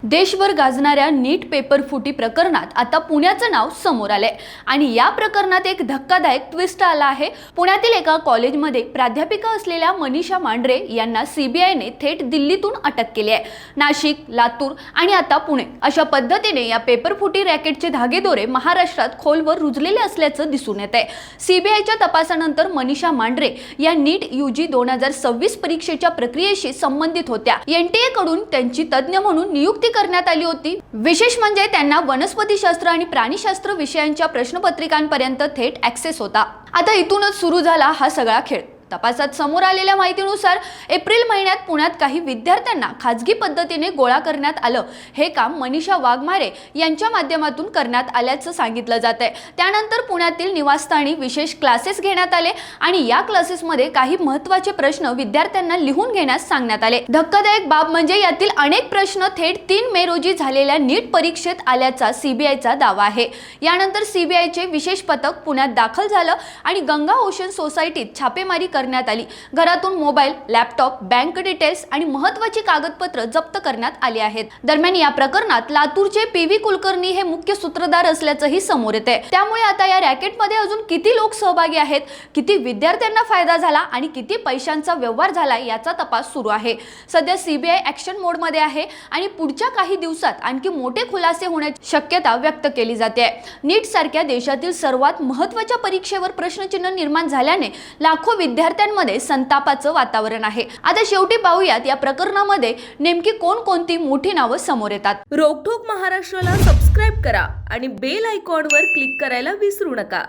देशभर गाजणाऱ्या नीट पेपर फुटी प्रकरणात आता पुण्याचं नाव समोर आलंय आणि या प्रकरणात एक धक्कादायक ट्विस्ट आला आहे। पुण्यातील एका कॉलेजमध्ये प्राध्यापिका असलेल्या मनीषा मांढरे यांना सीबीआयने थेट दिल्लीतून अटक केली आहे। नाशिक, लातूर आणि आता पुणे अशा पद्धतीने या पेपर फुटी रॅकेटचे धागेदोरे महाराष्ट्रात खोलवर रुजलेले असल्याचं दिसून येत आहे। सीबीआयच्या तपासानंतर मनीषा मांढरे या नीट यूजी 2026 परीक्षेच्या प्रक्रियेशी संबंधित होत्या। एनटीए कडून त्यांची तज्ञ म्हणून नियुक्ती करण्यात आली होती। विशेष म्हणजे त्यांना वनस्पतीशास्त्र आणि प्राणीशास्त्र विषयांच्या प्रश्नपत्रिकांपर्यंत थेट ऍक्सेस होता। आता इथूनच सुरू झाला हा सगळा खेळ। तपासात समोर आलेल्या माहितीनुसार एप्रिल महिन्यात पुण्यात काही विद्यार्थ्यांना खाजगी पद्धतीने गोळा करण्यात आलं। हे काम मनीषा वाघमारे यांच्या माध्यमातून करण्यात आल्याचं सांगितलं जात आहे। त्यानंतर पुण्यातील निवासस्थानी विशेष क्लासेस घेण्यात आले आणि या क्लासेसमध्ये काही महत्त्वाचे प्रश्न विद्यार्थ्यांना लिहून घेण्यास सांगण्यात आले। धक्कादायक बाब म्हणजे यातील अनेक प्रश्न थेट 3 मे रोजी झालेल्या नीट परीक्षेत आल्याचा सीबीआयचा दावा आहे। यानंतर सीबीआयचे विशेष पथक पुण्यात दाखल झालं आणि गंगा ओशन सोसायटीत छापेमारी करण्यात आली। घरातून मोबाईल, लॅपटॉप, बँक डिटेल्स आणि महत्त्वाची कागदपत्र जप्त करण्यात आली आहेत। दरम्यान या प्रकरणात लातूरचे पीव्ही कुलकर्णी हे मुख्य सूत्रधार असल्याचंही समोर येते। त्यामुळे आता या रॅकेटमध्ये अजून किती लोक सहभागी आहेत, किती विद्यार्थ्यांना फायदा झाला आणि किती पैशांचा व्यवहार झाला याचा तपास सुरू आहे। सध्या सीबीआय ऍक्शन मोडमध्ये आहे आणि पुढच्या काही दिवसात आणखी मोठे खुलासे होण्याची शक्यता व्यक्त केली जाते। नीट सारख्या देशातील सर्वात महत्त्वाच्या परीक्षेवर प्रश्नचिन्ह निर्माण झाल्याने लाखो विद्यार्थ्यांमध्ये संतापाचं वातावरण आहे। आता शेवटी पाहूयात या प्रकरणामध्ये नेमकी कोणकोणती मोठी नावं समोर येतात। रोकठोक महाराष्ट्राला सबस्क्राइब करा आणि बेल आयकॉनवर क्लिक करायला विसरू नका।